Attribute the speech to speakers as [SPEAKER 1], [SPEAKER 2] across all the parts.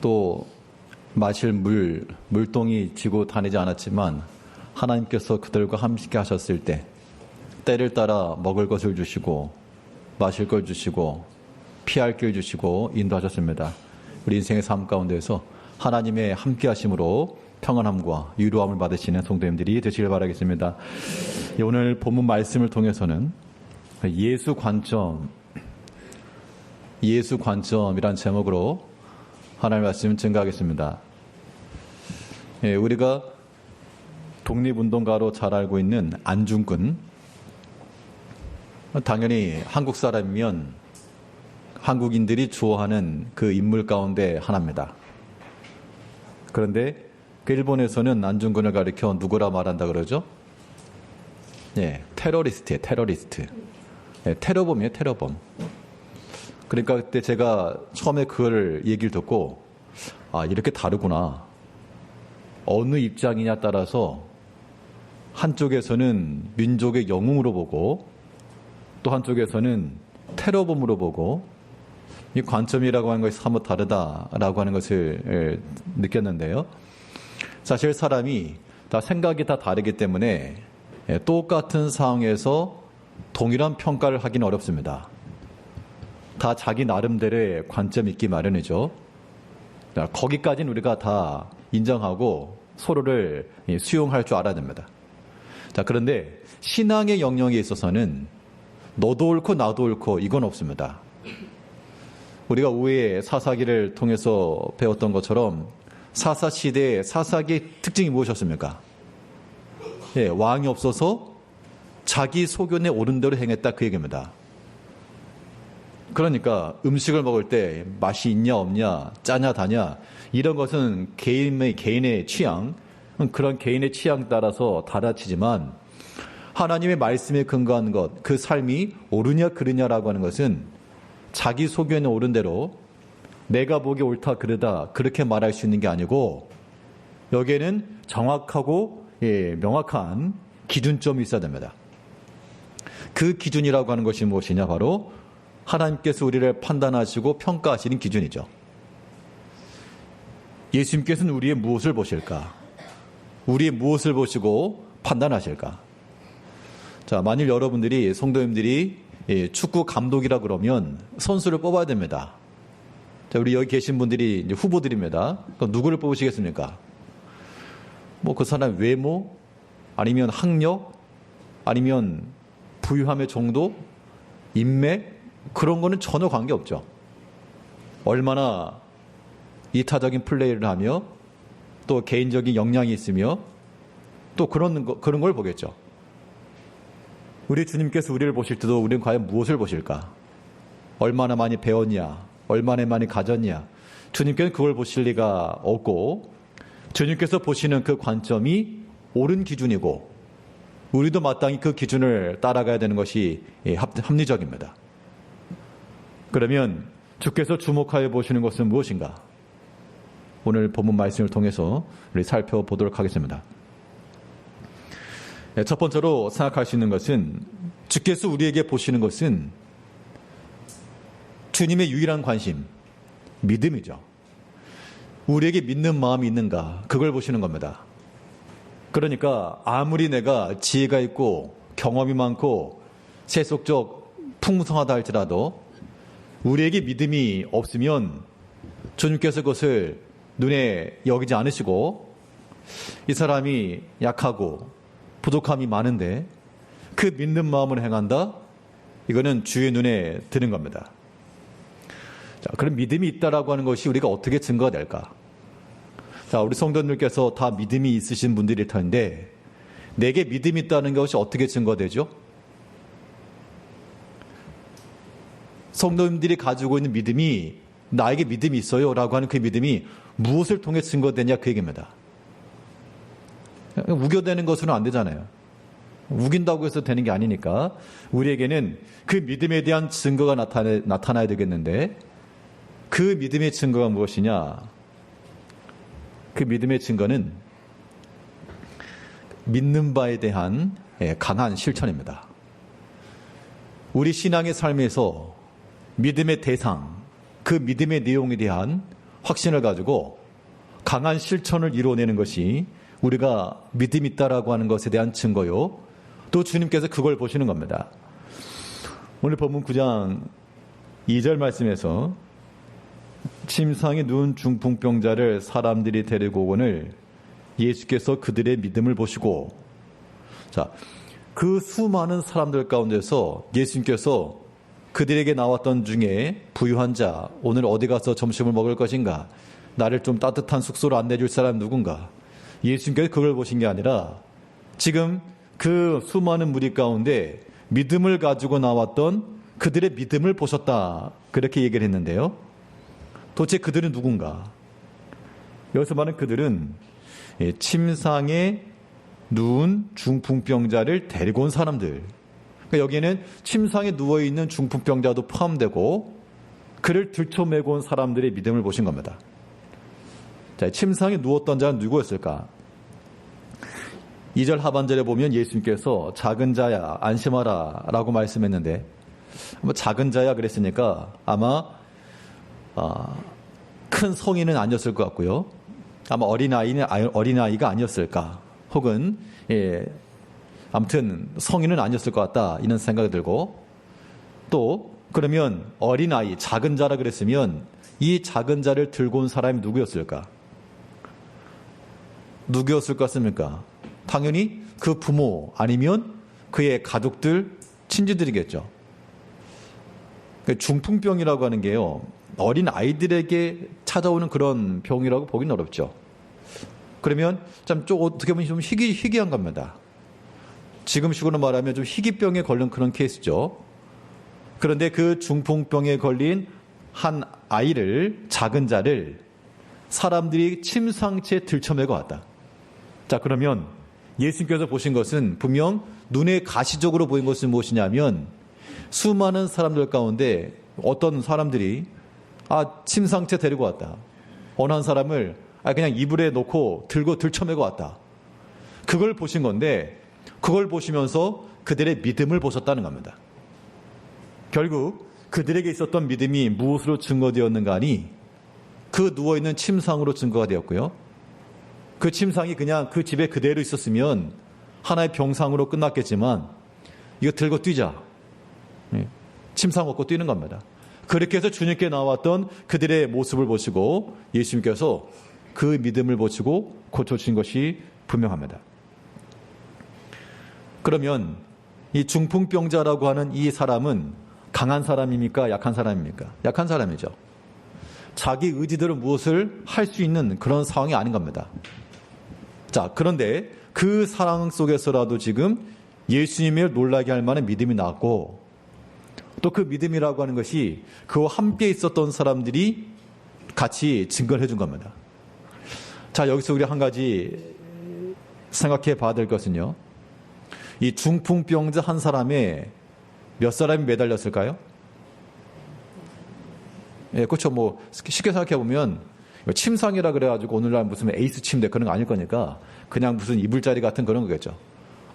[SPEAKER 1] 또 마실 물동이 지고 다니지 않았지만 하나님께서 그들과 함께 하셨을 때 때를 따라 먹을 것을 주시고 마실 걸 주시고 피할 길 주시고 인도하셨습니다. 우리 인생의 삶 가운데에서 하나님의 함께 하심으로 평안함과 위로함을 받으시는 성도님들이 되시길 바라겠습니다. 오늘 본문 말씀을 통해서는 예수 관점이란 제목으로 하나님의 말씀을 증거하겠습니다. 우리가 독립운동가로 잘 알고 있는 안중근, 당연히 한국 사람이면 한국인들이 좋아하는 그 인물 가운데 하나입니다. 그런데 그 일본에서는 안중근을 가리켜 누구라 말한다 그러죠? 테러리스트예요, 테러리스트. 테러범이에요, 테러범. 그러니까 그때 제가 처음에 그걸 얘기를 듣고, 이렇게 다르구나. 어느 입장이냐 따라서 한쪽에서는 민족의 영웅으로 보고 또 한쪽에서는 테러범으로 보고 이 관점이라고 하는 것이 사뭇 다르다라고 하는 것을 느꼈는데요. 사실 사람이 다 생각이 다 다르기 때문에 똑같은 상황에서 동일한 평가를 하기는 어렵습니다. 다 자기 나름대로의 관점이 있기 마련이죠. 거기까지는 우리가 다 인정하고 서로를 수용할 줄 알아야 됩니다. 자, 그런데 신앙의 영역에 있어서는 너도 옳고 나도 옳고 이건 없습니다. 우리가 우회의 사사기를 통해서 배웠던 것처럼 사사시대의 사사기의 특징이 무엇이었습니까? 왕이 없어서 자기 소견에 옳은 대로 행했다, 그 얘기입니다. 그러니까 음식을 먹을 때 맛이 있냐 없냐, 짜냐 다냐, 이런 것은 개인의 취향, 그런 개인의 취향 따라서 달라지지만 하나님의 말씀에 근거한 것, 그 삶이 옳으냐 그르냐라고 하는 것은 자기 소견에 옳은 대로 내가 보기 옳다 그르다 그렇게 말할 수 있는 게 아니고 여기에는 정확하고 명확한 기준점이 있어야 됩니다. 그 기준이라고 하는 것이 무엇이냐, 바로 하나님께서 우리를 판단하시고 평가하시는 기준이죠. 예수님께서는 우리의 무엇을 보실까? 우리의 무엇을 보시고 판단하실까? 자, 만일 여러분들이, 성도님들이 축구 감독이라 그러면 선수를 뽑아야 됩니다. 자, 우리 여기 계신 분들이 이제 후보들입니다. 그럼 누구를 뽑으시겠습니까? 그 사람 외모, 아니면 학력, 아니면 부유함의 정도, 인맥, 그런 거는 전혀 관계없죠. 얼마나 이타적인 플레이를 하며 또 개인적인 역량이 있으며 또 그런 걸 보겠죠. 우리 주님께서 우리를 보실 때도 우리는 과연 무엇을 보실까? 얼마나 많이 배웠냐? 얼마나 많이 가졌냐? 주님께서는 그걸 보실 리가 없고 주님께서 보시는 그 관점이 옳은 기준이고 우리도 마땅히 그 기준을 따라가야 되는 것이 합리적입니다. 그러면 주께서 주목하여 보시는 것은 무엇인가? 오늘 본문 말씀을 통해서 우리 살펴보도록 하겠습니다. 첫 번째로 생각할 수 있는 것은 주께서 우리에게 보시는 것은 주님의 유일한 관심, 믿음이죠. 우리에게 믿는 마음이 있는가, 그걸 보시는 겁니다. 그러니까 아무리 내가 지혜가 있고 경험이 많고 세속적 풍성하다 할지라도 우리에게 믿음이 없으면 주님께서 그것을 눈에 여기지 않으시고 이 사람이 약하고 부족함이 많은데 그 믿는 마음으로 행한다? 이거는 주의 눈에 드는 겁니다. 자, 그럼 믿음이 있다라고 하는 것이 우리가 어떻게 증거가 될까? 자, 우리 성도님들께서 다 믿음이 있으신 분들일 텐데 내게 믿음이 있다는 것이 어떻게 증거되죠? 성도님들이 가지고 있는 믿음이 나에게 믿음이 있어요 라고 하는 그 믿음이 무엇을 통해 증거되냐, 그 얘기입니다. 우겨대는 것으로는 안 되잖아요. 우긴다고 해서 되는 게 아니니까 우리에게는 그 믿음에 대한 증거가 나타나야 되겠는데 그 믿음의 증거가 무엇이냐? 그 믿음의 증거는 믿는 바에 대한 강한 실천입니다. 우리 신앙의 삶에서 믿음의 대상, 그 믿음의 내용에 대한 확신을 가지고 강한 실천을 이루어내는 것이 우리가 믿음이 있다라고 하는 것에 대한 증거요. 또 주님께서 그걸 보시는 겁니다. 오늘 본문 9장 2절 말씀에서 침상에 누운 중풍병자를 사람들이 데리고 오거늘 예수께서 그들의 믿음을 보시고, 자, 그 수많은 사람들 가운데서 예수님께서 그들에게 나왔던 중에 부유한 자, 오늘 어디 가서 점심을 먹을 것인가, 나를 좀 따뜻한 숙소로 안내줄 사람 누군가, 예수님께서 그걸 보신 게 아니라 지금 그 수많은 무리 가운데 믿음을 가지고 나왔던 그들의 믿음을 보셨다, 그렇게 얘기를 했는데요. 도대체 그들은 누군가? 여기서 말하는 그들은 침상에 누운 중풍병자를 데리고 온 사람들. 그러니까 여기에는 침상에 누워있는 중풍병자도 포함되고 그를 들쳐매고 온 사람들의 믿음을 보신 겁니다. 자, 침상에 누웠던 자는 누구였을까? 2절 하반절에 보면 예수님께서 작은 자야 안심하라 라고 말씀했는데, 작은 자야 그랬으니까 아마 큰 성인은 아니었을 것 같고요. 아마 어린아이가 아니었을까, 혹은 아무튼 성인은 아니었을 것 같다, 이런 생각이 들고, 또 그러면 어린아이 작은 자라 그랬으면 이 작은 자를 들고 온 사람이 누구였을까? 누구였을 것 같습니까? 당연히 그 부모 아니면 그의 가족들, 친지들이겠죠. 중풍병이라고 하는 게요, 어린 아이들에게 찾아오는 그런 병이라고 보기는 어렵죠. 그러면 좀 어떻게 보면 좀 희귀한 겁니다. 지금식으로 말하면 좀 희귀병에 걸린 그런 케이스죠. 그런데 그 중풍병에 걸린 한 아이를, 작은 자를 사람들이 침상채 들쳐매고 왔다. 자, 그러면 예수님께서 보신 것은 분명 눈에 가시적으로 보인 것은 무엇이냐면, 수많은 사람들 가운데 어떤 사람들이 침상채 데리고 왔다, 어느 한 사람을 그냥 이불에 놓고 들고 들쳐매고 왔다, 그걸 보신 건데, 그걸 보시면서 그들의 믿음을 보셨다는 겁니다. 결국 그들에게 있었던 믿음이 무엇으로 증거되었는가 하니 그 누워있는 침상으로 증거가 되었고요. 그 침상이 그냥 그 집에 그대로 있었으면 하나의 병상으로 끝났겠지만, 이거 들고 뛰자, 침상 얻고 뛰는 겁니다. 그렇게 해서 주님께 나왔던 그들의 모습을 보시고 예수님께서 그 믿음을 보시고 고쳐주신 것이 분명합니다. 그러면 이 중풍병자라고 하는 이 사람은 강한 사람입니까? 약한 사람입니까? 약한 사람이죠. 자기 의지대로 무엇을 할 수 있는 그런 상황이 아닌 겁니다. 자, 그런데 그 상황 속에서라도 지금 예수님을 놀라게 할 만한 믿음이 나왔고, 또 그 믿음이라고 하는 것이 그와 함께 있었던 사람들이 같이 증거를 해준 겁니다. 자, 여기서 우리 한 가지 생각해 봐야 될 것은요, 이 중풍병자 한 사람에 몇 사람이 매달렸을까요? 예, 그렇죠. 쉽게 생각해 보면 침상이라 그래가지고 오늘날 무슨 에이스 침대 그런 거 아닐 거니까 그냥 무슨 이불자리 같은 그런 거겠죠.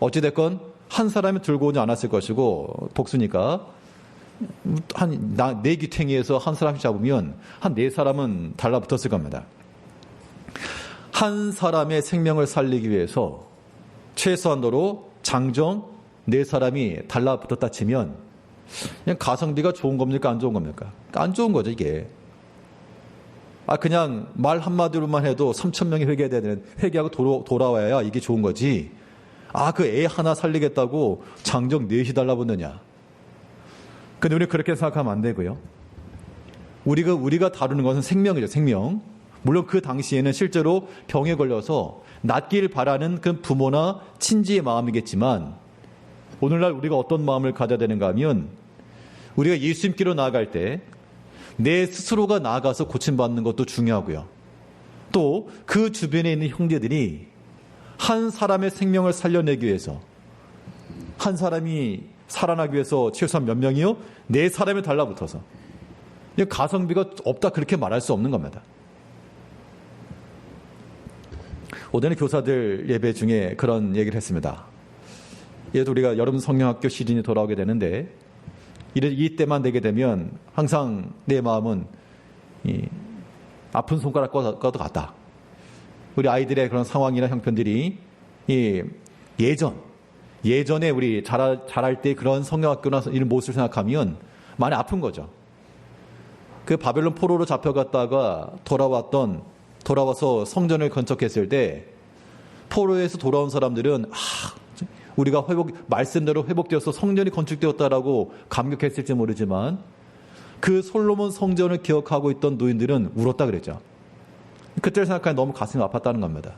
[SPEAKER 1] 어찌됐건 한 사람이 들고 오지 않았을 것이고, 복수니까 네 귀퉁이에서 한 사람씩 잡으면 한 네 사람은 달라붙었을 겁니다. 한 사람의 생명을 살리기 위해서 최소한도로 장정 네 사람이 달라붙었다 치면 그냥 가성비가 좋은 겁니까? 안 좋은 겁니까? 안 좋은 거죠, 이게. 그냥 말 한마디로만 해도 3,000명이 회개하고 돌아와야 이게 좋은 거지. 그 애 하나 살리겠다고 장정 넷이 달라붙느냐. 근데 우리 그렇게 생각하면 안 되고요. 우리가 다루는 것은 생명이죠, 생명. 물론 그 당시에는 실제로 병에 걸려서 낫길 바라는 그 부모나 친지의 마음이겠지만, 오늘날 우리가 어떤 마음을 가져야 되는가 하면, 우리가 예수님께로 나아갈 때 내 스스로가 나아가서 고침받는 것도 중요하고요. 또 그 주변에 있는 형제들이 한 사람의 생명을 살려내기 위해서, 한 사람이 살아나기 위해서 최소한 몇 명이요? 네 사람이 달라붙어서. 가성비가 없다 그렇게 말할 수 없는 겁니다. 오늘은 교사들 예배 중에 그런 얘기를 했습니다. 예도 우리가 여름 성령학교 시즌이 돌아오게 되는데, 이때만 되게 되면 항상 내 마음은 아픈 손가락과도 같다. 우리 아이들의 그런 상황이나 형편들이 예전에 우리 자랄 때 그런 성경학교나 이런 모습을 생각하면 많이 아픈 거죠. 그 바벨론 포로로 잡혀갔다가 돌아와서 성전을 건축했을 때 포로에서 돌아온 사람들은 우리가 말씀대로 회복되어서 성전이 건축되었다라고 감격했을지 모르지만 그 솔로몬 성전을 기억하고 있던 노인들은 울었다 그랬죠. 그때를 생각하면 너무 가슴이 아팠다는 겁니다.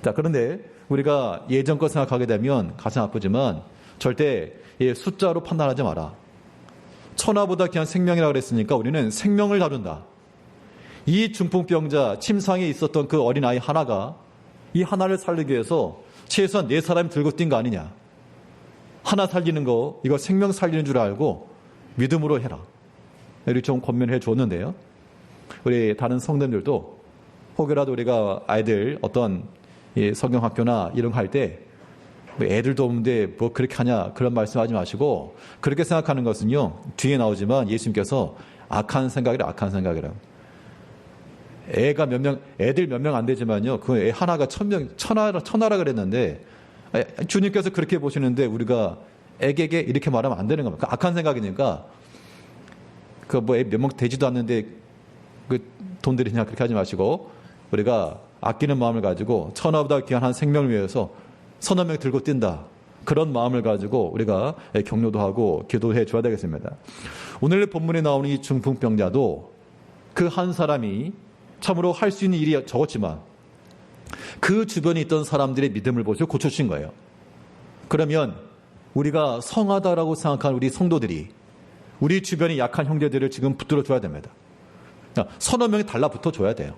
[SPEAKER 1] 자, 그런데 우리가 예전 거 생각하게 되면 가슴 아프지만 절대 숫자로 판단하지 마라. 천하보다 귀한 생명이라고 그랬으니까 우리는 생명을 다룬다. 이 중풍병자 침상에 있었던 그 어린아이 하나가 이 하나를 살리기 위해서 최소한 4사람이 들고 뛴 거 아니냐. 하나 살리는 거 이거 생명 살리는 줄 알고 믿음으로 해라. 이렇게 좀 권면해 줬는데요. 우리 다른 성도님들도 혹여라도 우리가 아이들 어떤 성경학교나 이런 거 할 때 애들도 없는데 뭐 그렇게 하냐 그런 말씀하지 마시고 그렇게 생각하는 것은요 뒤에 나오지만 예수님께서 악한 생각이라. 애들 몇 명 안 되지만요 그 애 하나가 천하라 그랬는데 주님께서 그렇게 보시는데 우리가 애에게 이렇게 말하면 안 되는 겁니다. 악한 생각이니까 그 뭐 애 몇 명 되지도 않는데 그 돈 들이냐 그렇게 하지 마시고 우리가 아끼는 마음을 가지고 천하보다 귀한 한 생명을 위해서 서너 명 들고 뛴다. 그런 마음을 가지고 우리가 격려도 하고 기도해 줘야 되겠습니다. 오늘 본문에 나오는 이 중풍병자도 그 한 사람이 참으로 할 수 있는 일이 적었지만 그 주변에 있던 사람들의 믿음을 보시고 고쳐주신 거예요. 그러면 우리가 성하다라고 생각하는 우리 성도들이 우리 주변의 약한 형제들을 지금 붙들어 줘야 됩니다. 서너 명이 달라붙어 줘야 돼요.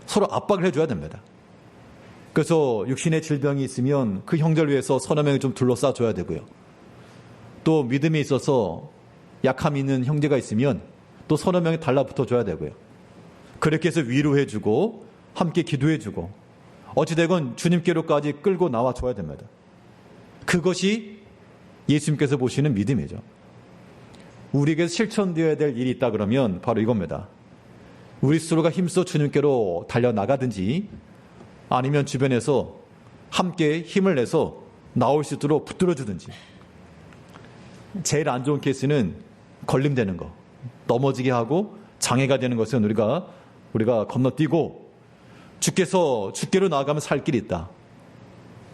[SPEAKER 1] 서로 압박을 해줘야 됩니다. 그래서 육신의 질병이 있으면 그 형제를 위해서 서너 명이 좀 둘러싸 줘야 되고요. 또 믿음이 있어서 약함이 있는 형제가 있으면 또 서너 명이 달라붙어 줘야 되고요. 그렇게 해서 위로해주고 함께 기도해주고 어찌되건 주님께로까지 끌고 나와 줘야 됩니다. 그것이 예수님께서 보시는 믿음이죠. 우리에게 실천되어야 될 일이 있다 그러면 바로 이겁니다. 우리 스스로가 힘써 주님께로 달려나가든지 아니면 주변에서 함께 힘을 내서 나올 수 있도록 붙들어주든지. 제일 안 좋은 케이스는 걸림되는 거, 넘어지게 하고 장애가 되는 것은 우리가 건너뛰고 주께로 나아가면 살 길이 있다.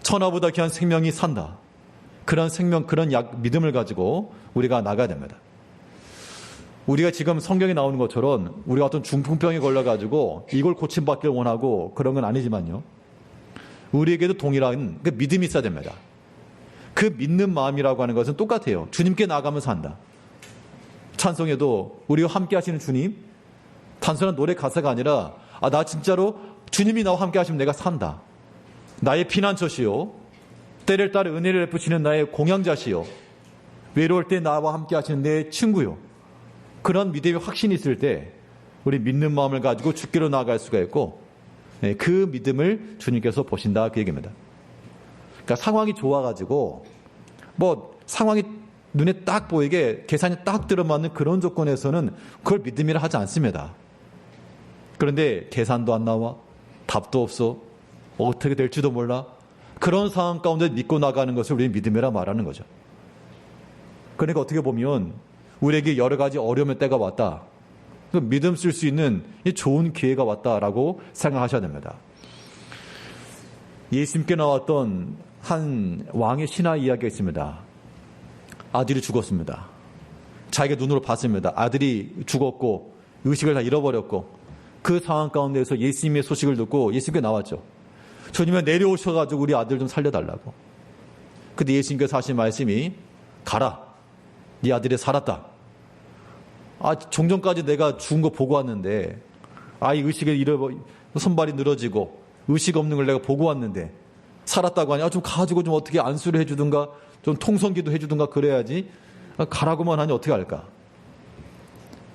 [SPEAKER 1] 천하보다 귀한 생명이 산다. 그런 생명, 그런 믿음을 가지고 우리가 나가야 됩니다. 우리가 지금 성경에 나오는 것처럼 우리가 어떤 중풍병에 걸려가지고 이걸 고침받기를 원하고 그런 건 아니지만요. 우리에게도 동일한 그 믿음이 있어야 됩니다. 그 믿는 마음이라고 하는 것은 똑같아요. 주님께 나아가면서 한다. 찬송에도 우리와 함께 하시는 주님, 단순한 노래 가사가 아니라 나 진짜로 주님이 나와 함께 하시면 내가 산다. 나의 피난처시요. 때를 따라 은혜를 베푸시는 나의 공양자시요. 외로울 때 나와 함께 하시는 내 친구요. 그런 믿음의 확신이 있을 때 우리 믿는 마음을 가지고 주께로 나아갈 수가 있고 그 믿음을 주님께서 보신다 그 얘기입니다. 그러니까 상황이 좋아가지고 상황이 눈에 딱 보이게 계산이 딱 들어맞는 그런 조건에서는 그걸 믿음이라 하지 않습니다. 그런데 계산도 안 나와, 답도 없어, 어떻게 될지도 몰라. 그런 상황 가운데 믿고 나가는 것을 우리는 믿음이라 말하는 거죠. 그러니까 어떻게 보면 우리에게 여러 가지 어려움의 때가 왔다. 믿음 쓸 수 있는 좋은 기회가 왔다라고 생각하셔야 됩니다. 예수님께 나왔던 한 왕의 신화 이야기가 있습니다. 아들이 죽었습니다. 자기가 눈으로 봤습니다. 아들이 죽었고 의식을 다 잃어버렸고 그 상황 가운데서 예수님의 소식을 듣고 예수님께 나왔죠. 주님은 내려오셔가지고 우리 아들 좀 살려달라고. 근데 예수님께서 하신 말씀이 가라. 네 아들이 살았다. 종전까지 내가 죽은 거 보고 왔는데 아이 의식을 손발이 늘어지고 의식 없는 걸 내가 보고 왔는데 살았다고 하니 좀 가지고 좀 어떻게 안수를 해주든가 좀 통성기도 해주든가 그래야지 가라고만 하니 어떻게 할까.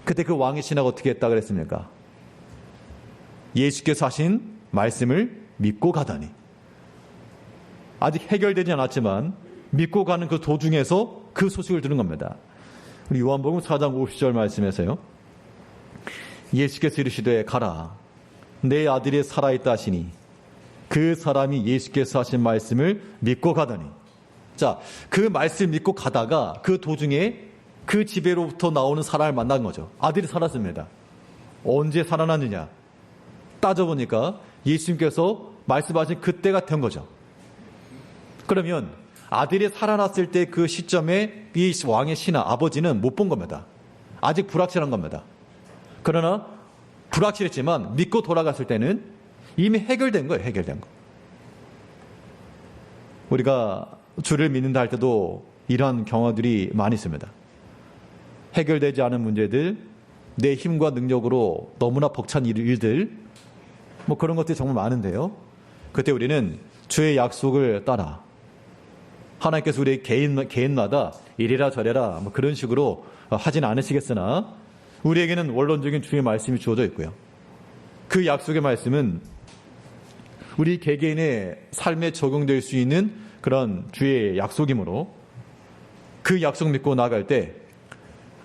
[SPEAKER 1] 그때 그 왕의 신하가 어떻게 했다 그랬습니까? 예수께서 하신 말씀을 믿고 가다니. 아직 해결되지 않았지만 믿고 가는 그 도중에서 그 소식을 들은 겁니다. 우리 요한복음 4장 50절 말씀에서요. 예수께서 이르시되 가라. 내 아들이 살아있다 하시니 그 사람이 예수께서 하신 말씀을 믿고 가더니. 자, 그 말씀 믿고 가다가 그 도중에 그 집에로부터 나오는 사람을 만난 거죠. 아들이 살았습니다. 언제 살아났느냐? 따져보니까 예수님께서 말씀하신 그때가 된 거죠. 그러면 아들이 살아났을 때 그 시점에 이 왕의 신하 아버지는 못 본 겁니다. 아직 불확실한 겁니다. 그러나 불확실했지만 믿고 돌아갔을 때는 이미 해결된 거예요. 해결된 거. 우리가 주를 믿는다 할 때도 이러한 경험들이 많이 있습니다. 해결되지 않은 문제들, 내 힘과 능력으로 너무나 벅찬 일들, 뭐 그런 것들이 정말 많은데요. 그때 우리는 주의 약속을 따라 하나님께서 우리 개인마다 이래라 저래라 뭐 그런 식으로 하진 않으시겠으나 우리에게는 원론적인 주의 말씀이 주어져 있고요. 그 약속의 말씀은 우리 개개인의 삶에 적용될 수 있는 그런 주의 약속이므로 그 약속 믿고 나아갈 때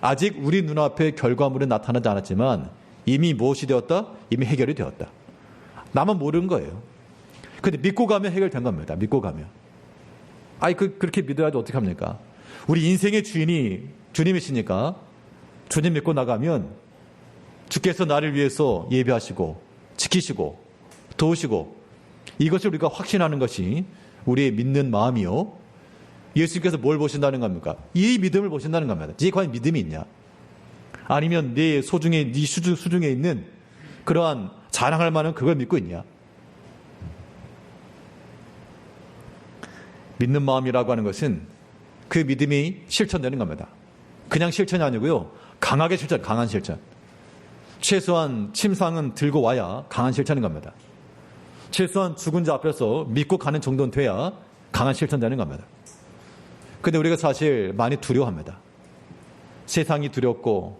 [SPEAKER 1] 아직 우리 눈앞에 결과물은 나타나지 않았지만 이미 무엇이 되었다? 이미 해결이 되었다. 나만 모르는 거예요. 근데 믿고 가면 해결된 겁니다. 믿고 가면. 그렇게 믿어야지 어떻게 합니까? 우리 인생의 주인이 주님이시니까 주님 믿고 나가면 주께서 나를 위해서 예배하시고 지키시고 도우시고 이것을 우리가 확신하는 것이 우리의 믿는 마음이요. 예수님께서 뭘 보신다는 겁니까? 이 믿음을 보신다는 겁니다. 이게 과연 믿음이 있냐? 아니면 네 소중에, 네 수중에 있는 그러한 자랑할 만한 그걸 믿고 있냐? 믿는 마음이라고 하는 것은 그 믿음이 실천되는 겁니다. 그냥 실천이 아니고요. 강하게 실천, 강한 실천. 최소한 침상은 들고 와야 강한 실천인 겁니다. 최소한 죽은 자 앞에서 믿고 가는 정도는 돼야 강한 실천되는 겁니다. 근데 우리가 사실 많이 두려워합니다. 세상이 두렵고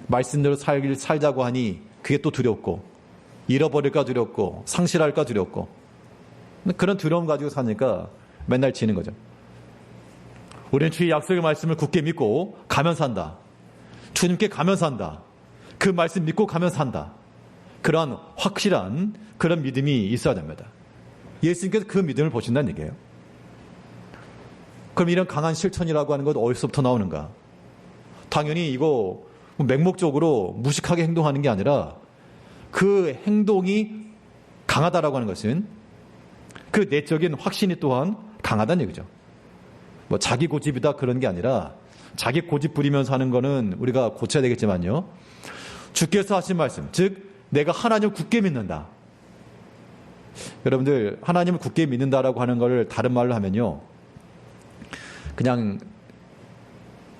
[SPEAKER 1] 말씀대로 살자고 하니 그게 또 두렵고 잃어버릴까 두렵고 상실할까 두렵고 그런 두려움 가지고 사니까 맨날 지는 거죠. 우리는 주의 약속의 말씀을 굳게 믿고 가면 산다. 주님께 가면 산다. 그 말씀 믿고 가면 산다. 그러한 확실한 그런 믿음이 있어야 됩니다. 예수님께서 그 믿음을 보신다는 얘기예요. 그럼 이런 강한 실천이라고 하는 것 어디서부터 나오는가? 당연히 이거 맹목적으로 무식하게 행동하는 게 아니라 그 행동이 강하다라고 하는 것은 그 내적인 확신이 또한 강하다는 얘기죠. 뭐 자기 고집이다 그런 게 아니라 자기 고집 부리면서 하는 거는 우리가 고쳐야 되겠지만요. 주께서 하신 말씀, 즉 내가 하나님을 굳게 믿는다. 여러분들 하나님을 굳게 믿는다라고 하는 걸 다른 말로 하면요. 그냥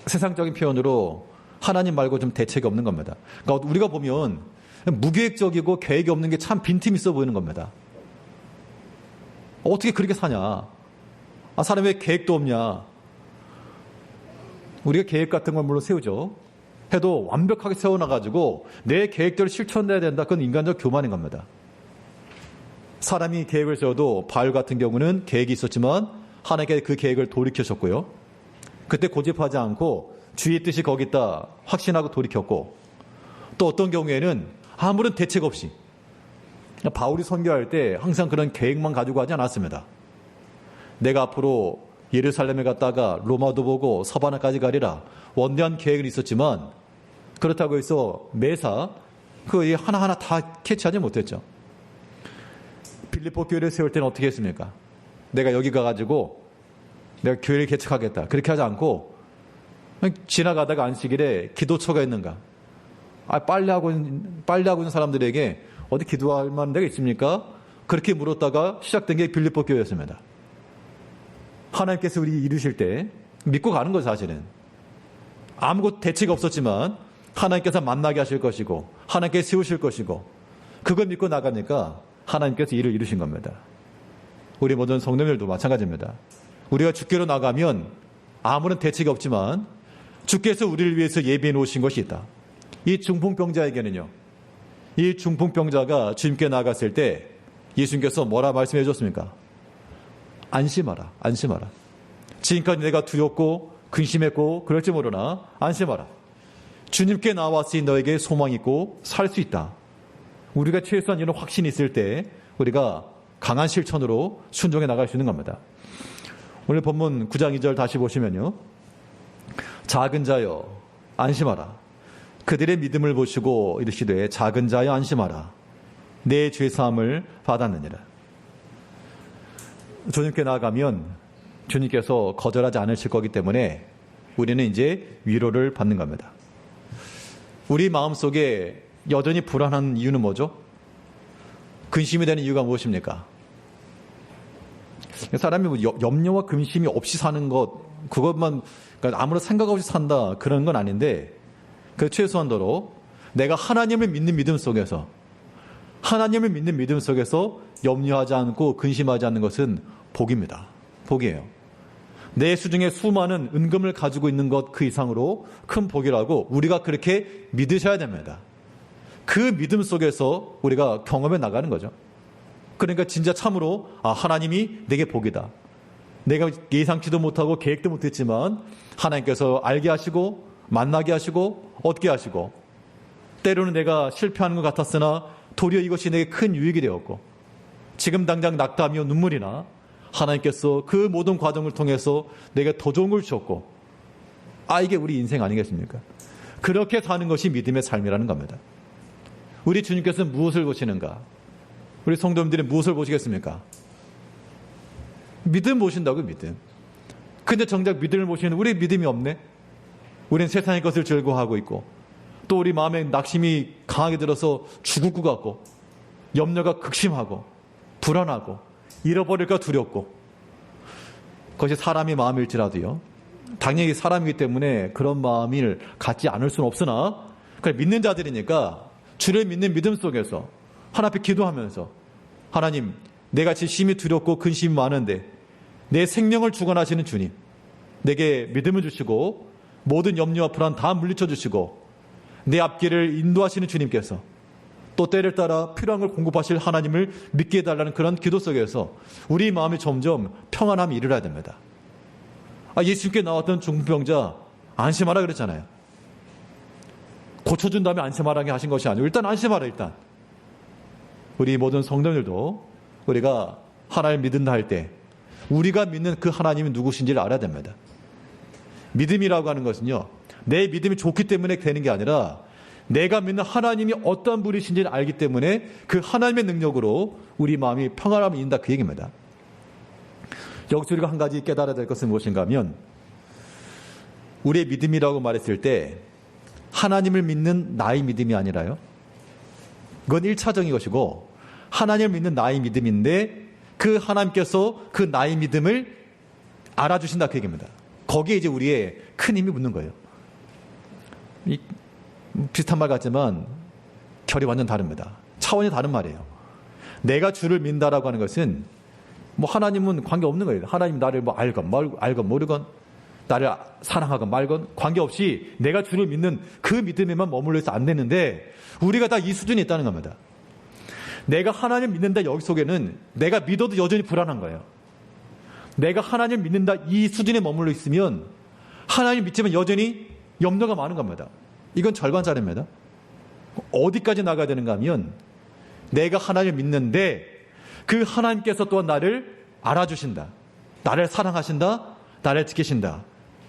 [SPEAKER 1] 세상적인 표현으로 하나님 말고 좀 대책이 없는 겁니다. 그러니까 우리가 보면 무계획적이고 계획이 없는 게 참 빈틈 있어 보이는 겁니다. 어떻게 그렇게 사냐? 사람이 왜 계획도 없냐? 우리가 계획 같은 걸 물론 세우죠. 해도 완벽하게 세워놔가지고 내 계획대로 실천해야 된다. 그건 인간적 교만인 겁니다. 사람이 계획을 세워도 바울 같은 경우는 계획이 있었지만 하나님께 그 계획을 돌이켜줬고요. 그때 고집하지 않고 주의 뜻이 거기 있다 확신하고 돌이켰고 또 어떤 경우에는 아무런 대책 없이 바울이 선교할 때 항상 그런 계획만 가지고 하지 않았습니다. 내가 앞으로 예루살렘에 갔다가 로마도 보고 서바나까지 가리라 원대한 계획은 있었지만 그렇다고 해서 매사 그 하나하나 다 캐치하지 못했죠. 빌립보 교회를 세울 때는 어떻게 했습니까? 내가 여기 가가지고 내가 교회를 개척하겠다. 그렇게 하지 않고 지나가다가 안식일에 기도처가 있는가? 빨래하고 있는 사람들에게 어디 기도할 만한 데가 있습니까? 그렇게 물었다가 시작된 게 빌립보 교회였습니다. 하나님께서 우리 이루실 때 믿고 가는 거죠. 사실은 아무것도 대책 없었지만 하나님께서 만나게 하실 것이고 하나님께서 세우실 것이고 그걸 믿고 나가니까 하나님께서 일을 이루신 겁니다. 우리 모든 성도님들도 마찬가지입니다. 우리가 주께로 나가면 아무런 대책이 없지만 주께서 우리를 위해서 예비해 놓으신 것이 있다. 이 중풍병자에게는요. 이 중풍병자가 주님께 나갔을 때 예수님께서 뭐라 말씀해 줬습니까? 안심하라. 안심하라. 지금까지 내가 두렵고 근심했고 그럴지 모르나 안심하라. 주님께 나왔으니 너에게 소망이 있고 살 수 있다. 우리가 최소한 이런 확신이 있을 때 우리가 강한 실천으로 순종해 나갈 수 있는 겁니다. 오늘 본문 9장 2절 다시 보시면요. 작은 자여 안심하라. 그들의 믿음을 보시고 이르시되 작은 자여 안심하라. 내 죄사함을 받았느니라. 주님께 나아가면 주님께서 거절하지 않으실 거기 때문에 우리는 이제 위로를 받는 겁니다. 우리 마음속에 여전히 불안한 이유는 뭐죠? 근심이 되는 이유가 무엇입니까? 사람이 염려와 근심이 없이 사는 것, 그것만, 그러니까 아무런 생각 없이 산다, 그런 건 아닌데, 그 최소한도로 내가 하나님을 믿는 믿음 속에서, 하나님을 믿는 믿음 속에서 염려하지 않고 근심하지 않는 것은 복입니다. 복이에요. 내 수중에 수많은 은금을 가지고 있는 것 그 이상으로 큰 복이라고 우리가 그렇게 믿으셔야 됩니다. 그 믿음 속에서 우리가 경험해 나가는 거죠. 그러니까 진짜 참으로 하나님이 내게 복이다. 내가 예상치도 못하고 계획도 못했지만 하나님께서 알게 하시고 만나게 하시고 얻게 하시고 때로는 내가 실패하는 것 같았으나 도리어 이것이 내게 큰 유익이 되었고 지금 당장 낙담이요 눈물이나 하나님께서 그 모든 과정을 통해서 내게 더 좋은 걸 주셨고 이게 우리 인생 아니겠습니까? 그렇게 사는 것이 믿음의 삶이라는 겁니다. 우리 주님께서는 무엇을 보시는가? 우리 성도님들이 무엇을 보시겠습니까? 믿음 보신다고요, 믿음. 근데 정작 믿음을 보시는 우리 믿음이 없네? 우리는 세상의 것을 즐거워하고 있고 또 우리 마음에 낙심이 강하게 들어서 죽을 것 같고 염려가 극심하고 불안하고 잃어버릴까 두렵고 그것이 사람의 마음일지라도요. 당연히 사람이기 때문에 그런 마음을 갖지 않을 수는 없으나 믿는 자들이니까 주를 믿는 믿음 속에서 하나님 앞에 기도하면서 하나님 내가 심히 두렵고 근심이 많은데 내 생명을 주관하시는 주님 내게 믿음을 주시고 모든 염려와 불안 다 물리쳐 주시고 내 앞길을 인도하시는 주님께서 또 때를 따라 필요한 걸 공급하실 하나님을 믿게 해달라는 그런 기도 속에서 우리 마음이 점점 평안함이 이르러야 됩니다. 예수님께 나왔던 중풍병자 안심하라 그랬잖아요. 고쳐준 다음에 안심하라게 하신 것이 아니고 일단 안심하라. 일단 우리 모든 성도들도 우리가 하나님을 믿는다 할 때 우리가 믿는 그 하나님이 누구신지를 알아야 됩니다. 믿음이라고 하는 것은요 내 믿음이 좋기 때문에 되는 게 아니라 내가 믿는 하나님이 어떤 분이신지를 알기 때문에 그 하나님의 능력으로 우리 마음이 평안함을 이룬다 그 얘기입니다. 여기서 우리가 한 가지 깨달아야 될 것은 무엇인가 하면 우리의 믿음이라고 말했을 때 하나님을 믿는 나의 믿음이 아니라요. 그건 1차적인 것이고 하나님을 믿는 나의 믿음인데 그 하나님께서 그 나의 믿음을 알아주신다 그 얘기입니다. 거기에 이제 우리의 큰 힘이 붙는 거예요. 비슷한 말 같지만 결이 완전 다릅니다. 차원이 다른 말이에요. 내가 주를 믿는다라고 하는 것은 하나님은 관계없는 거예요. 하나님 나를 알건 모르건 나를 사랑하건 말건 관계없이 내가 주를 믿는 그 믿음에만 머물러 있어 안 되는데 우리가 다 이 수준에 있다는 겁니다. 내가 하나님 믿는다 여기 속에는 내가 믿어도 여전히 불안한 거예요. 내가 하나님 믿는다 이 수준에 머물러 있으면 하나님 믿지만 여전히 염려가 많은 겁니다. 이건 절반짜리입니다. 어디까지 나가야 되는가 하면 내가 하나님을 믿는데 그 하나님께서 또한 나를 알아주신다. 나를 사랑하신다. 나를 지키신다.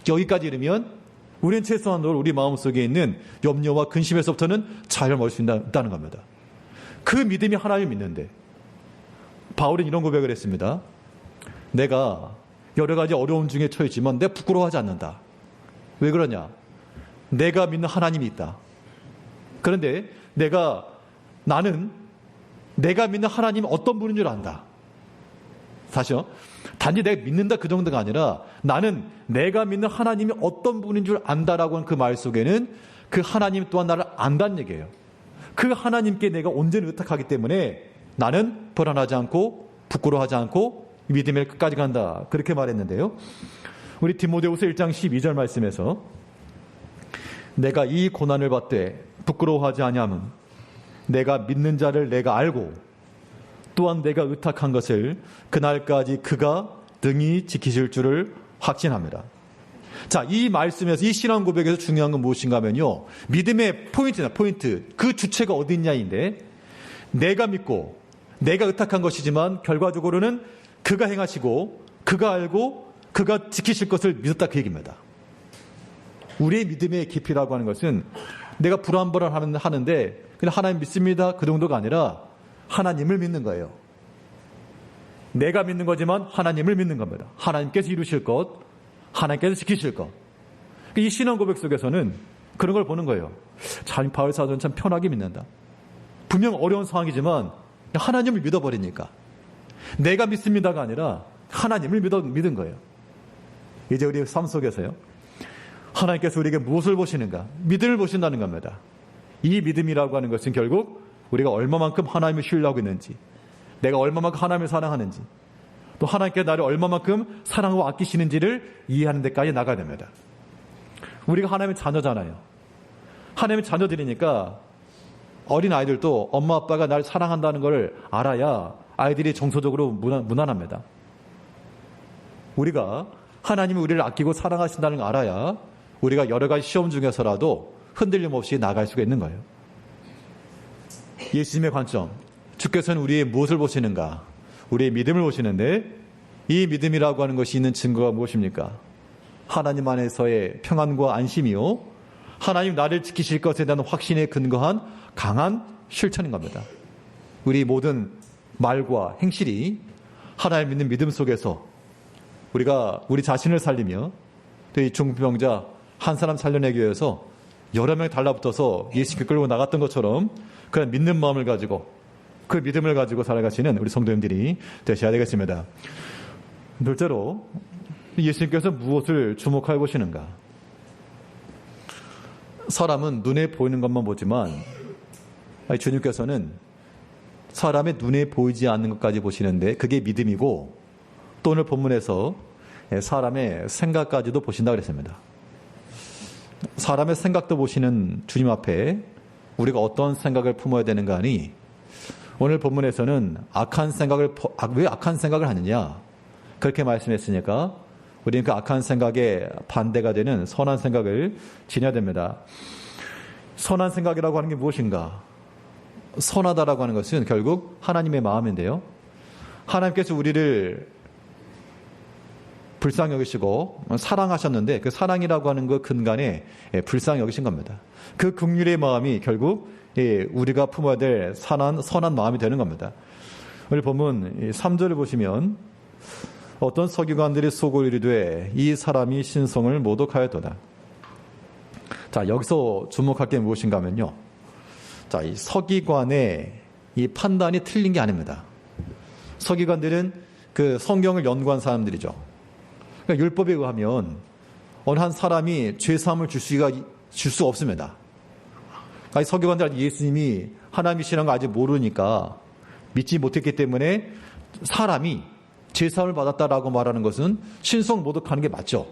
[SPEAKER 1] 여기까지 이르면 우리는 최소한으로 우리 마음속에 있는 염려와 근심에서부터는 자유를 얻을 수 있다는 겁니다. 그 믿음이 하나님을 믿는데 바울은 이런 고백을 했습니다. 내가 여러 가지 어려움 중에 처했지만 내가 부끄러워하지 않는다. 왜 그러냐? 내가 믿는 하나님이 있다. 그런데 나는 내가 믿는 하나님이 어떤 분인 줄 안다. 사실 단지 내가 믿는다 그 정도가 아니라 나는 내가 믿는 하나님이 어떤 분인 줄 안다라고 하는 그 말 속에는 그 하나님 또한 나를 안다는 얘기예요. 그 하나님께 내가 온전히 의탁하기 때문에 나는 불안하지 않고 부끄러워하지 않고 믿음의 끝까지 간다. 그렇게 말했는데요. 우리 디모데후서 1장 12절 말씀에서 내가 이 고난을 받되 부끄러워하지 아니함은 내가 믿는 자를 내가 알고 또한 내가 의탁한 것을 그날까지 그가 능히 지키실 줄을 확신합니다. 자, 이 말씀에서, 이 신앙 고백에서 중요한 건 무엇인가 하면요. 믿음의 포인트. 그 주체가 어디 있냐인데, 내가 믿고, 내가 의탁한 것이지만, 결과적으로는 그가 행하시고, 그가 알고, 그가 지키실 것을 믿었다 그 얘기입니다. 우리의 믿음의 깊이라고 하는 것은 내가 불안불안 하는데, 그냥 하나님 믿습니다. 그 정도가 아니라, 하나님을 믿는 거예요. 내가 믿는 거지만, 하나님을 믿는 겁니다. 하나님께서 이루실 것, 하나님께서 지키실 것. 이 신앙 고백 속에서는 그런 걸 보는 거예요. 참 바울 사도는 참 편하게 믿는다. 분명 어려운 상황이지만 하나님을 믿어버리니까. 내가 믿습니다가 아니라 하나님을 믿은 거예요. 이제 우리 삶 속에서요. 하나님께서 우리에게 무엇을 보시는가? 믿음을 보신다는 겁니다. 이 믿음이라고 하는 것은 결국 우리가 얼마만큼 하나님을 신뢰하고 있는지, 내가 얼마만큼 하나님을 사랑하는지, 또 하나님께 나를 얼마만큼 사랑하고 아끼시는지를 이해하는 데까지 나가야 됩니다. 우리가 하나님의 자녀잖아요. 하나님의 자녀들이니까 어린 아이들도 엄마 아빠가 나를 사랑한다는 걸 알아야 아이들이 정서적으로 무난합니다. 우리가 하나님이 우리를 아끼고 사랑하신다는 걸 알아야 우리가 여러 가지 시험 중에서라도 흔들림 없이 나갈 수가 있는 거예요. 예수님의 관점, 주께서는 우리의 무엇을 보시는가? 우리의 믿음을 보시는데, 이 믿음이라고 하는 것이 있는 증거가 무엇입니까? 하나님 안에서의 평안과 안심이요, 하나님 나를 지키실 것에 대한 확신에 근거한 강한 실천인 겁니다. 우리 모든 말과 행실이 하나님 믿는 믿음 속에서 우리가 우리 자신을 살리며, 또 이 중풍병자 한 사람 살려내기 위해서 여러 명이 달라붙어서 예수님께 끌고 나갔던 것처럼 그런 믿는 마음을 가지고, 그 믿음을 가지고 살아가시는 우리 성도님들이 되셔야 되겠습니다. 둘째로, 예수님께서 무엇을 주목하여 보시는가? 사람은 눈에 보이는 것만 보지만 주님께서는 사람의 눈에 보이지 않는 것까지 보시는데, 그게 믿음이고, 또 오늘 본문에서 사람의 생각까지도 보신다 그랬습니다. 사람의 생각도 보시는 주님 앞에 우리가 어떤 생각을 품어야 되는가 하니, 오늘 본문에서는 왜 악한 생각을 하느냐 그렇게 말씀했으니까 우리는 그 악한 생각에 반대가 되는 선한 생각을 지녀야 됩니다. 선한 생각이라고 하는 게 무엇인가? 선하다라고 하는 것은 결국 하나님의 마음인데요. 하나님께서 우리를 불쌍히 여기시고 사랑하셨는데, 그 사랑이라고 하는 그 근간에 불쌍히 여기신 겁니다. 그 긍휼의 마음이 결국 우리가 품어야 될 선한 마음이 되는 겁니다. 오늘 본문 3절을 보시면, 어떤 서기관들이 속을 이르되 이 사람이 신성을 모독하였도다. 자, 여기서 주목할 게 무엇인가 하면요, 자, 이 서기관의 이 판단이 틀린 게 아닙니다. 서기관들은 그 성경을 연구한 사람들이죠. 그러니까 율법에 의하면 어느 한 사람이 죄사함을 줄 수 없습니다. 서기관들 예수님이 하나님이시라는 걸 아직 모르니까, 믿지 못했기 때문에 사람이 죄사함을 받았다라고 말하는 것은 신성 모독하는 게 맞죠.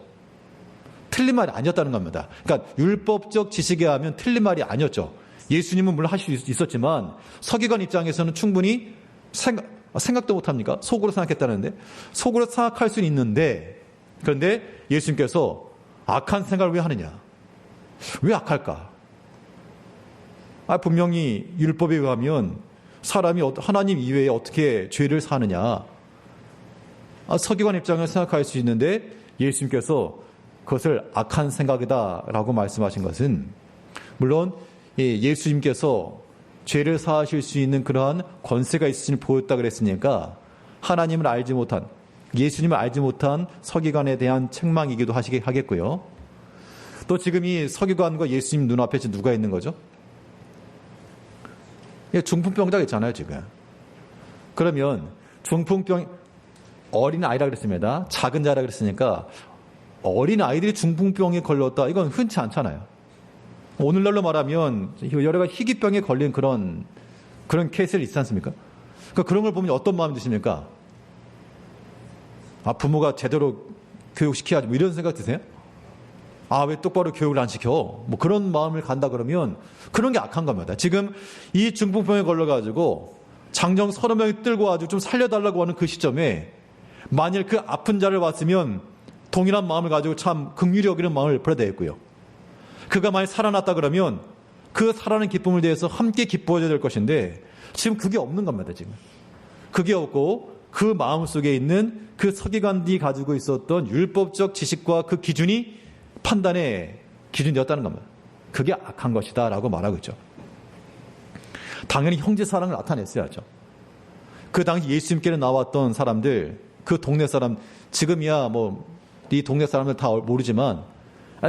[SPEAKER 1] 틀린 말이 아니었다는 겁니다. 그러니까 율법적 지식에 하면 틀린 말이 아니었죠. 예수님은 물론 하실 수 있었지만 서기관 입장에서는 충분히 생각도 못합니까? 속으로 생각했다는데, 속으로 생각할 수는 있는데, 그런데 예수님께서 악한 생각을 왜 하느냐? 왜 악할까? 분명히 율법에 의하면 사람이 하나님 이외에 어떻게 죄를 사느냐? 서기관 입장을 생각할 수 있는데 예수님께서 그것을 악한 생각이다라고 말씀하신 것은, 물론 예수님께서 죄를 사하실 수 있는 그러한 권세가 있으심을 보였다 그랬으니까 하나님을 알지 못한, 예수님을 알지 못한 서기관에 대한 책망이기도 하겠고요. 또 지금 이 서기관과 예수님 눈앞에 누가 있는 거죠? 중풍병자가 있잖아요, 지금. 그러면 중풍병, 어린 아이라 그랬습니다. 작은 자라 그랬으니까 어린 아이들이 중풍병에 걸렸다, 이건 흔치 않잖아요. 오늘날로 말하면 여러 가지 희귀병에 걸린 그런 케이스를 있지 않습니까? 그러니까 그런 걸 보면 어떤 마음이 드십니까? 부모가 제대로 교육시켜야지, 뭐 이런 생각 드세요? 왜 똑바로 교육을 안 시켜? 뭐 그런 마음을 간다 그러면 그런 게 악한 겁니다. 지금 이 중풍병에 걸려가지고 장정 30명이 들고 아주 좀 살려달라고 하는 그 시점에 만일 그 아픈 자를 봤으면 동일한 마음을 가지고 참 긍휼히 여기는 마음을 버려야 되겠고요. 그가 만약 살아났다 그러면 그 살아난 기쁨을 대해서 함께 기뻐해야 될 것인데 지금 그게 없는 겁니다. 지금 그게 없고 그 마음 속에 있는 그 서기관들이 가지고 있었던 율법적 지식과 그 기준이 판단의 기준이었다는 겁니다. 그게 악한 것이다 라고 말하고 있죠. 당연히 형제 사랑을 나타냈어야죠. 그 당시 예수님께는 나왔던 사람들, 그 동네 사람, 지금이야 이 동네 사람들 다 모르지만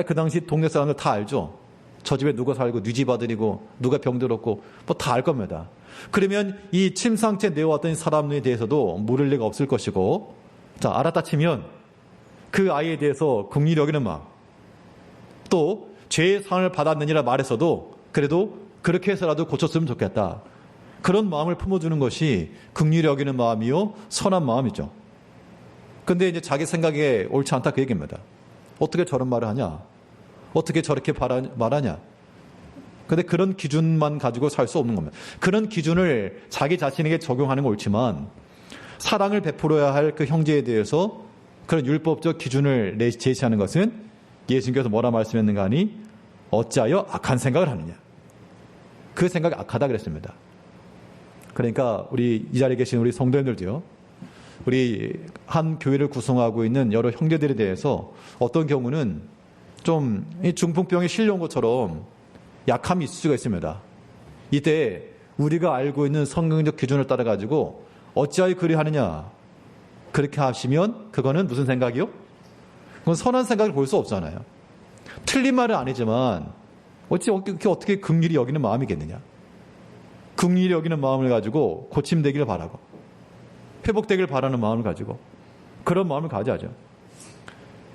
[SPEAKER 1] 그 당시 동네 사람들 다 알죠. 저 집에 누가 살고 네 집 아들이고 누가 병들었고 다 알 겁니다. 그러면 이 침상째 내어왔던 사람에 대해서도 물을 리가 없을 것이고, 자, 알았다 치면 그 아이에 대해서 긍휼히 여기는 마음, 또 죄의 상을 받았느니라 말했어도 그래도 그렇게 해서라도 고쳤으면 좋겠다. 그런 마음을 품어주는 것이 긍휼히 여기는 마음이요 선한 마음이죠. 근데 이제 자기 생각에 옳지 않다 그 얘기입니다. 어떻게 저런 말을 하냐? 어떻게 저렇게 말하냐? 근데 그런 기준만 가지고 살 수 없는 겁니다. 그런 기준을 자기 자신에게 적용하는 건 옳지만 사랑을 베풀어야 할 그 형제에 대해서 그런 율법적 기준을 제시하는 것은 예수님께서 뭐라 말씀했는가 하니 어찌하여 악한 생각을 하느냐. 그 생각이 악하다 그랬습니다. 그러니까 우리 이 자리에 계신 우리 성도님들도요. 우리 한 교회를 구성하고 있는 여러 형제들에 대해서 어떤 경우는 좀 중풍병에 실려온 것처럼 약함이 있을 수가 있습니다. 이때 우리가 알고 있는 성경적 기준을 따라 가지고 어찌하여 그리하느냐 그렇게 하시면 그거는 무슨 생각이요? 그건 선한 생각을 볼 수 없잖아요. 틀린 말은 아니지만 어떻게 긍휼히 여기는 마음이겠느냐. 긍휼히 여기는 마음을 가지고 고침되기를 바라고 회복되기를 바라는 마음을 가지고 그런 마음을 가져야죠.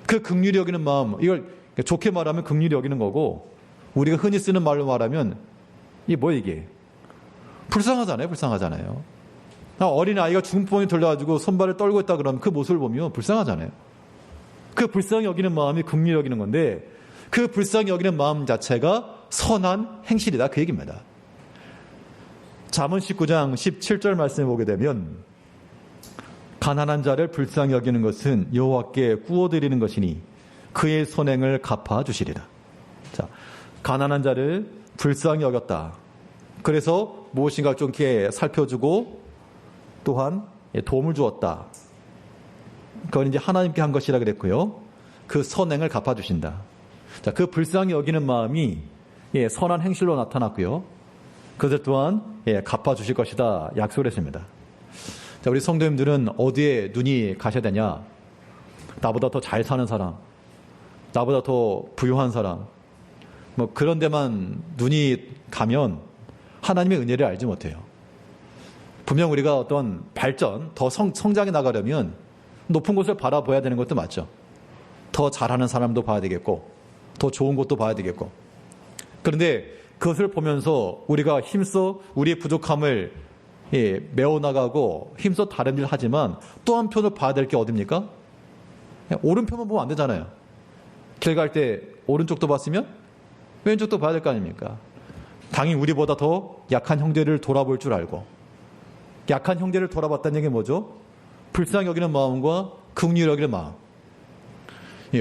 [SPEAKER 1] 그 긍휼히 여기는 마음, 이걸 좋게 말하면 긍휼히 여기는 거고 우리가 흔히 쓰는 말로 말하면 이게 불쌍하잖아요. 어린아이가 중풍병이 들려가지고 손발을 떨고 있다 그러면 그 모습을 보면 불쌍하잖아요. 그 불쌍히 여기는 마음이 긍휼히 여기는 건데 그 불쌍히 여기는 마음 자체가 선한 행실이다 그 얘기입니다. 잠언 19장 17절 말씀을 보게 되면 가난한 자를 불쌍히 여기는 것은 여호와께 구워드리는 것이니 그의 선행을 갚아주시리라. 자, 가난한 자를 불쌍히 여겼다. 그래서 무엇인가 좀 이렇게 살펴주고 또한 도움을 주었다. 그건 이제 하나님께 한 것이라 그랬고요. 그 선행을 갚아주신다. 자, 그 불쌍히 여기는 마음이 선한 행실로 나타났고요. 그것을 또한 갚아주실 것이다 약속을 했습니다. 자, 우리 성도님들은 어디에 눈이 가셔야 되냐? 나보다 더 잘 사는 사람, 나보다 더 부유한 사람, 그런 데만 눈이 가면 하나님의 은혜를 알지 못해요. 분명 우리가 어떤 발전, 더 성장해 나가려면 높은 곳을 바라봐야 되는 것도 맞죠. 더 잘하는 사람도 봐야 되겠고 더 좋은 곳도 봐야 되겠고. 그런데 그것을 보면서 우리가 힘써 우리의 부족함을 메워나가고 힘써 다른 일을 하지만 또 한편으로 봐야 될 게 어딥니까? 오른편만 보면 안 되잖아요. 길 갈 때 오른쪽도 봤으면 왼쪽도 봐야 될 거 아닙니까? 당연히 우리보다 더 약한 형제를 돌아볼 줄 알고, 약한 형제를 돌아봤다는 얘기는 뭐죠? 불쌍히 여기는 마음과 긍휼히 여기는 마음.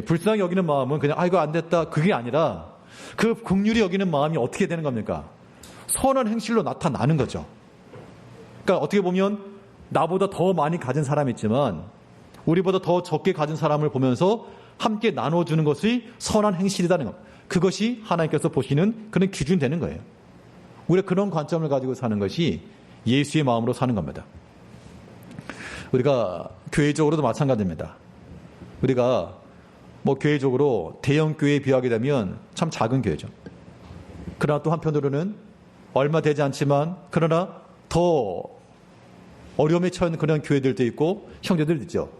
[SPEAKER 1] 불쌍히 여기는 마음은 그냥 이거 안 됐다 그게 아니라 그 긍휼히 여기는 마음이 어떻게 되는 겁니까? 선한 행실로 나타나는 거죠. 그러니까 어떻게 보면 나보다 더 많이 가진 사람이 있지만 우리보다 더 적게 가진 사람을 보면서 함께 나눠주는 것이 선한 행실이라는 것. 그것이 하나님께서 보시는 그런 기준이 되는 거예요. 우리가 그런 관점을 가지고 사는 것이 예수의 마음으로 사는 겁니다. 우리가 교회적으로도 마찬가지입니다. 우리가 교회적으로 대형 교회에 비하게 되면 참 작은 교회죠. 그러나 또 한편으로는 얼마 되지 않지만 그러나 더 어려움에 처한 그런 교회들도 있고 형제들도 있죠.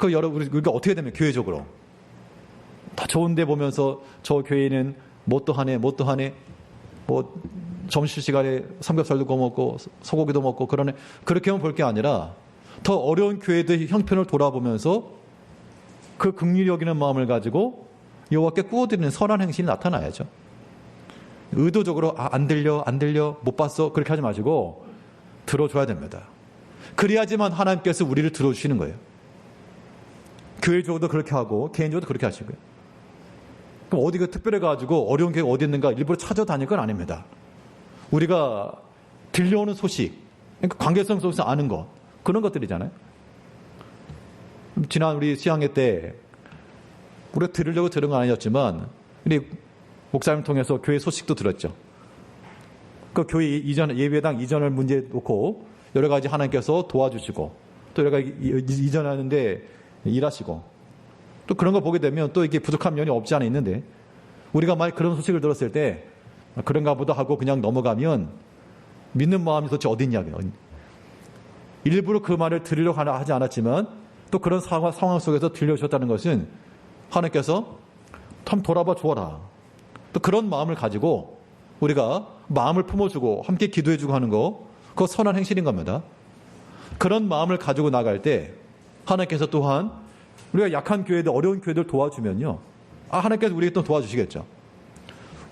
[SPEAKER 1] 우리가 어떻게 되면 교회적으로 다 좋은데 보면서 저 교회는 뭣도 하네 점심시간에 삼겹살도 구워 먹고 소고기도 먹고 그러네. 그렇게만 볼 게 아니라 더 어려운 교회들 형편을 돌아보면서 그 긍휼히 여기는 마음을 가지고 여호와께 구워드리는 선한 행실이 나타나야죠. 의도적으로 안 들려 못 봤어 그렇게 하지 마시고 들어줘야 됩니다. 그래야지만 하나님께서 우리를 들어주시는 거예요. 교회적으로도 그렇게 하고 개인적으로도 그렇게 하시고요. 그럼 어디가 특별해가지고 어려운 교회가 어디 있는가 일부러 찾아다닐 건 아닙니다. 우리가 들려오는 소식, 그러니까 관계성 속에서 아는 것, 그런 것들이잖아요. 지난 우리 수양회 때 우리가 들으려고 들은 건 아니었지만 우리 목사님 통해서 교회 소식도 들었죠. 그 교회 이전, 예배당 이전을 문제 놓고 여러 가지 하나님께서 도와주시고 또 여러 가지 이전하는데 일하시고 또 그런 거 보게 되면 또 이게 부족한 면이 없지 않아 있는데 우리가 만약 그런 소식을 들었을 때 그런가 보다 하고 그냥 넘어가면 믿는 마음이 도대체 어디 있냐고요. 일부러 그 말을 들으려고 하지 않았지만 또 그런 상황 속에서 들려주셨다는 것은 하나님께서 참 돌아봐 주어라. 또 그런 마음을 가지고 우리가 마음을 품어주고 함께 기도해주고 하는 거 그거 선한 행실인 겁니다. 그런 마음을 가지고 나갈 때 하나님께서 또한 우리가 약한 교회들 어려운 교회들 도와주면요. 하나님께서 우리에게 또 도와주시겠죠.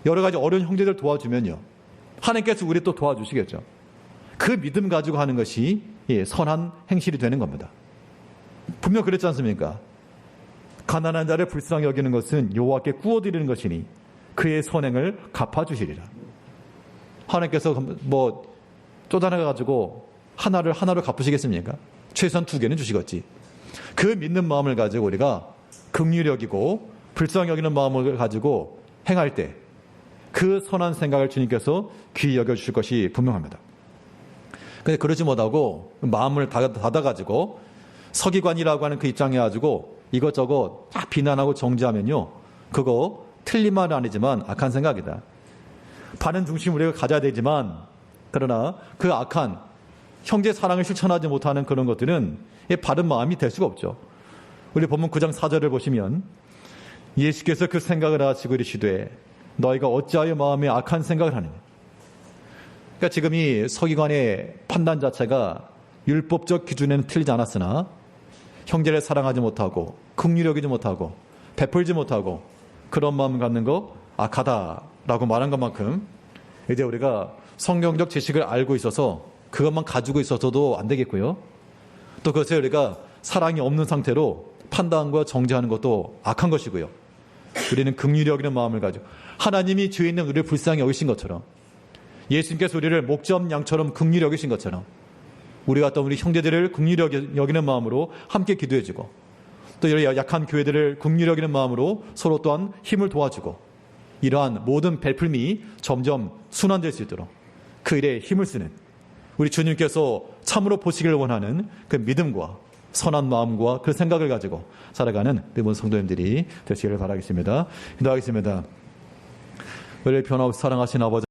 [SPEAKER 1] 여러 가지 어려운 형제들 도와주면요. 하나님께서 우리 또 도와주시겠죠. 그 믿음 가지고 하는 것이 선한 행실이 되는 겁니다. 분명 그랬지 않습니까? 가난한 자를 불쌍히 여기는 것은 여호와께 구워드리는 것이니 그의 선행을 갚아주시리라. 하나님께서 뭐 쪼다나가지고 하나를 갚으시겠습니까? 최소한 2개는 주시겠지. 그 믿는 마음을 가지고 우리가 긍휼히 여기고 불쌍히 여기는 마음을 가지고 행할 때 그 선한 생각을 주님께서 귀히 여겨주실 것이 분명합니다. 근데 그러지 못하고 마음을 닫아가지고 서기관이라고 하는 그 입장에 가지고 이것저것 다 비난하고 정죄하면요. 그거 틀린 말은 아니지만 악한 생각이다. 바른 중심 우리가 가져야 되지만 그러나 그 악한 형제 사랑을 실천하지 못하는 그런 것들은 바른 마음이 될 수가 없죠. 우리 본문 9장 4절을 보시면 예수께서 그 생각을 하시고 이르시되 너희가 어찌하여 마음에 악한 생각을 하느냐. 그러니까 지금 이 서기관의 판단 자체가 율법적 기준에는 틀리지 않았으나 형제를 사랑하지 못하고 긍휼히 여기지 못하고 베풀지 못하고 그런 마음을 갖는 거 악하다라고 말한 것만큼 이제 우리가 성경적 지식을 알고 있어서 그것만 가지고 있어서도 안 되겠고요. 또 그것을 우리가 사랑이 없는 상태로 판단과 정죄하는 것도 악한 것이고요. 우리는 긍휼히 여기는 마음을 가지고 하나님이 죄 있는 우리를 불쌍히 여기신 것처럼 예수님께서 우리를 목점 양처럼 긍휼히 여기신 것처럼 우리 같은 우리 형제들을 긍휼히 여기는 마음으로 함께 기도해주고 또 이런 약한 교회들을 긍휼히 여기는 마음으로 서로 또한 힘을 도와주고 이러한 모든 베풀미 점점 순환될 수 있도록 그 일에 힘을 쓰는 우리 주님께서 참으로 보시기를 원하는 그 믿음과 선한 마음과 그 생각을 가지고 살아가는 모든 성도님들이 되시기를 바라겠습니다. 기도하겠습니다. 우리를 변함없이 사랑하신 아버지